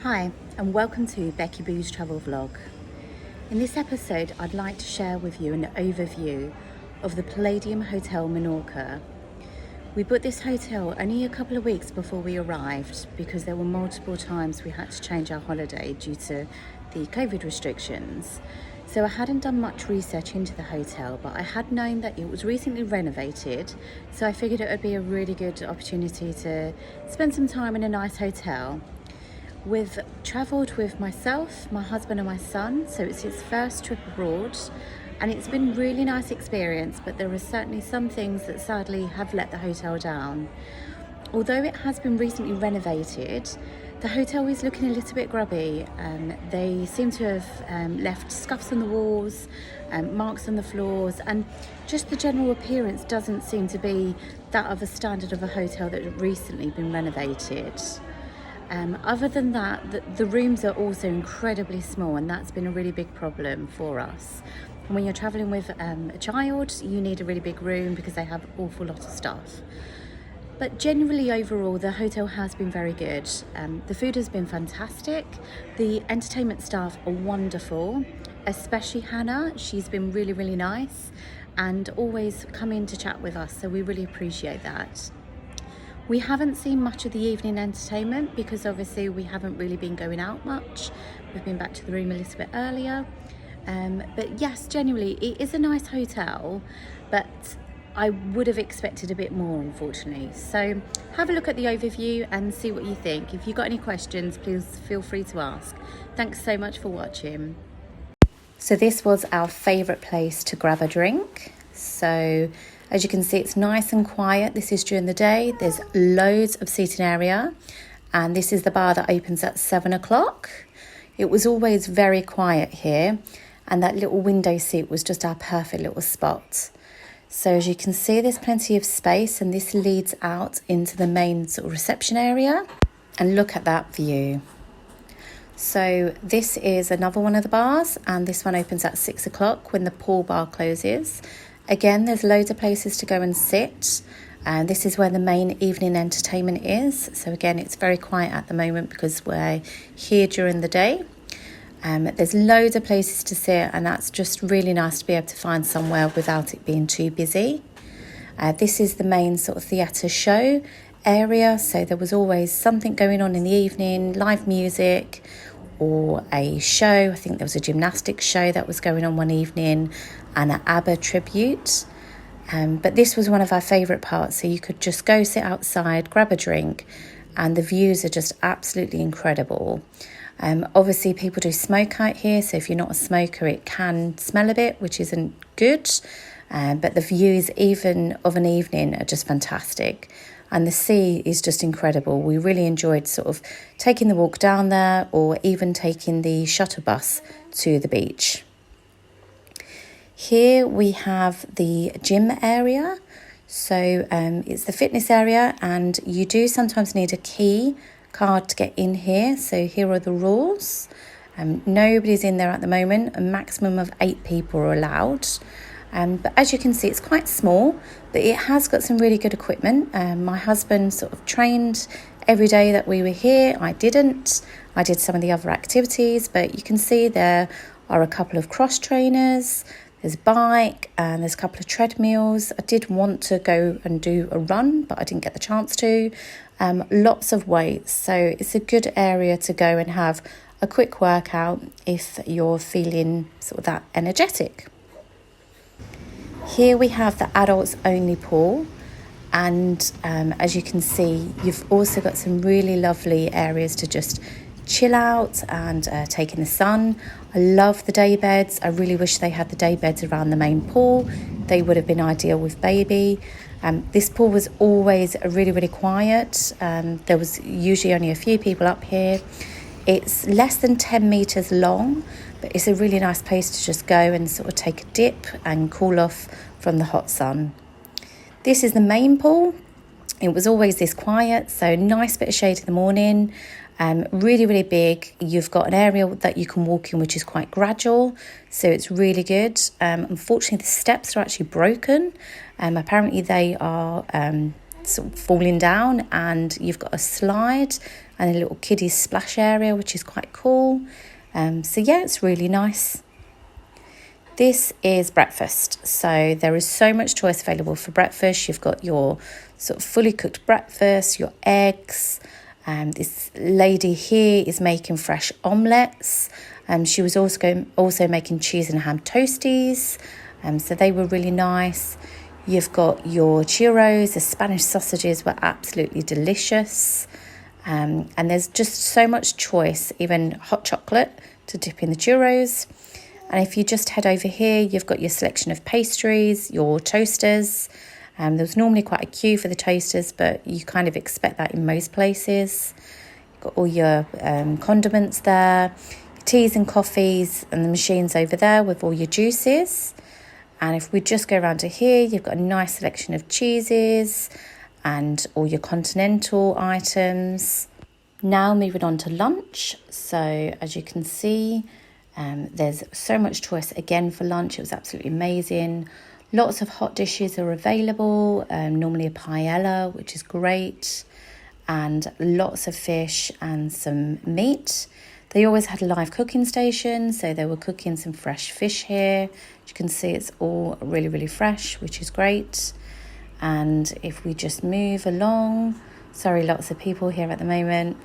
Hi, and welcome to Beckyboos travel vlog. In this episode, I'd like to share with you an overview of the Palladium Hotel Menorca. We booked this hotel only a couple of weeks before we arrived because there were multiple times we had to change our holiday due to the COVID restrictions. So I hadn't done much research into the hotel, but I had known that it was recently renovated, so I figured it would be a really good opportunity to spend some time in a nice hotel. We've travelled with myself, my husband and my son, so it's his first trip abroad, and it's been a really nice experience, but there are certainly some things that sadly have let the hotel down. Although it has been recently renovated, the hotel is looking a little bit grubby. They seem to have left scuffs on the walls, marks on the floors, and just the general appearance doesn't seem to be that of a standard of a hotel that had recently been renovated. Other than that, the rooms are also incredibly small, and that's been a really big problem for us. And when you're traveling with a child, you need a really big room because they have an awful lot of stuff. But generally overall, the hotel has been very good. The food has been fantastic. The entertainment staff are wonderful, especially Hannah. She's been really, really nice and always come in to chat with us, so we really appreciate that. We haven't seen much of the evening entertainment because obviously we haven't really been going out much. We've been back to the room a little bit earlier. But yes, generally it is a nice hotel, but I would have expected a bit more, unfortunately. So have a look at the overview and see what you think. If you've got any questions, please feel free to ask. Thanks so much for watching. So this was our favourite place to grab a drink. So as you can see, it's nice and quiet. This is during the day. There's loads of seating area. And this is the bar that opens at 7 o'clock. It was always very quiet here. And that little window seat was just our perfect little spot. So as you can see, there's plenty of space. And this leads out into the main sort of reception area. And look at that view. So this is another one of the bars. And this one opens at 6 o'clock when the pool bar closes. Again, there's loads of places to go and sit, and this is where the main evening entertainment is. So again, it's very quiet at the moment because we're here during the day. There's loads of places to sit, and that's just really nice to be able to find somewhere without it being too busy. This is the main sort of theatre show area, so there was always something going on in the evening, live music or a show. I think there was a gymnastics show that was going on one evening and an ABBA tribute. But this was one of our favourite parts. So you could just go sit outside, grab a drink, and the views are just absolutely incredible. Obviously, people do smoke out here. So if you're not a smoker, it can smell a bit, which isn't good. But the views, even of an evening, are just fantastic. And the sea is just incredible. We really enjoyed sort of taking the walk down there or even taking the shuttle bus to the beach. Here we have the gym area. So it's the fitness area, and you do sometimes need a key card to get in here. So here are the rules. Nobody's in there at the moment. A maximum of 8 people are allowed. But as you can see, it's quite small, but it has got some really good equipment. My husband sort of trained every day that we were here. I didn't. I did some of the other activities, but you can see there are a couple of cross trainers. There's a bike and there's a couple of treadmills. I did want to go and do a run, but I didn't get the chance to. Lots of weights. So it's a good area to go and have a quick workout if you're feeling sort of that energetic. Here we have the adults only pool, and as you can see, you've also got some really lovely areas to just chill out and take in the sun. I love the day beds. I really wish they had the day beds around the main pool. They would have been ideal with baby. This pool was always really, really quiet. There was usually only a few people up here. It's less than 10 metres long, but it's a really nice place to just go and sort of take a dip and cool off from the hot sun. This is the main pool. It was always this quiet, so nice bit of shade in the morning. Really, really big. You've got an area that you can walk in, which is quite gradual, so it's really good. Unfortunately, the steps are actually broken. Apparently, they are sort of falling down, and you've got a slide and a little kiddie splash area, which is quite cool. So yeah, it's really nice. This is breakfast. So there is so much choice available for breakfast. You've got your sort of fully cooked breakfast, your eggs. This lady here is making fresh omelettes. She was also making cheese and ham toasties. So they were really nice. You've got your churros. The Spanish sausages were absolutely delicious. And there's just so much choice, even hot chocolate to dip in the churros. And if you just head over here, you've got your selection of pastries, your toasters. There was normally quite a queue for the toasters, but you kind of expect that in most places. You've got all your condiments there, your teas and coffees, and the machines over there with all your juices. And if we just go around to here, you've got a nice selection of cheeses and all your continental items. Now moving on to lunch. So as you can see, there's so much choice again for lunch. It was absolutely amazing. Lots of hot dishes are available, normally a paella, which is great, and lots of fish and some meat. They always had a live cooking station, so they were cooking some fresh fish here. As you can see, it's all really, really fresh, which is great. And if we just move along, sorry, lots of people here at the moment.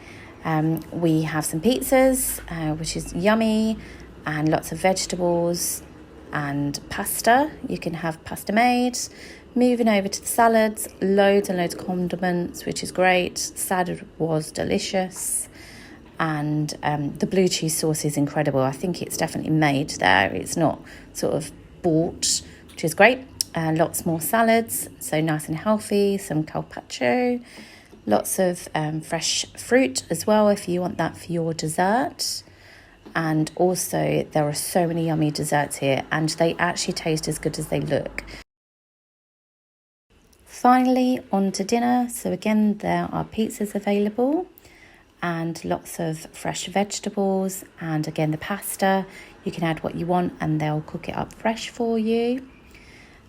We have some pizzas, which is yummy, and lots of vegetables and pasta. You can have pasta made. Moving over to the salads, loads and loads of condiments, which is great. Salad was delicious. And the blue cheese sauce is incredible. I think it's definitely made there. It's not sort of bought, which is great. Lots more salads, so nice and healthy. Some carpaccio. Lots of fresh fruit as well if you want that for your dessert. And also there are so many yummy desserts here, and they actually taste as good as they look. Finally, on to dinner. So again, there are pizzas available and lots of fresh vegetables, and again the pasta. You can add what you want and they'll cook it up fresh for you.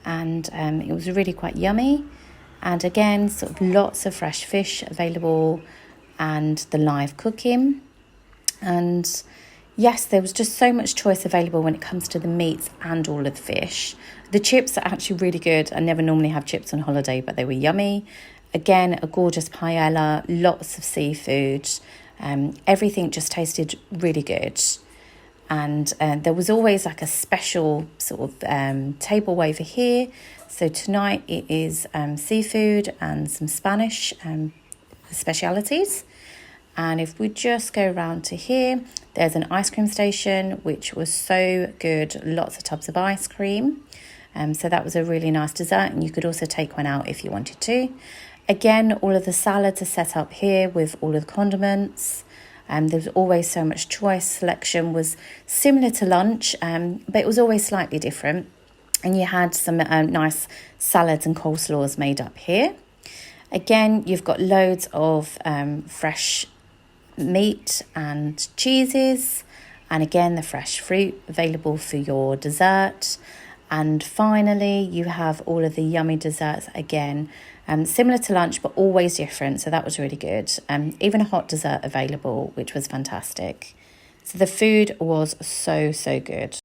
And it was really quite yummy. And again, sort of lots of fresh fish available and the live cooking. And yes, there was just so much choice available when it comes to the meats and all of the fish. The chips are actually really good. I never normally have chips on holiday, but they were yummy. Again, a gorgeous paella, lots of seafood. Everything just tasted really good. And there was always like a special sort of table over here. So tonight it is seafood and some Spanish specialities. And if we just go around to here, there's an ice cream station, which was so good. Lots of tubs of ice cream. So that was a really nice dessert. And you could also take one out if you wanted to. Again, all of the salads are set up here with all of the condiments. There was always so much choice. Selection was similar to lunch, but it was always slightly different. And you had some nice salads and coleslaws made up here. Again, you've got loads of fresh meat and cheeses. And again, the fresh fruit available for your dessert. And finally, you have all of the yummy desserts again. Similar to lunch, but always different. So that was really good. Even a hot dessert available, which was fantastic. So the food was so, so good.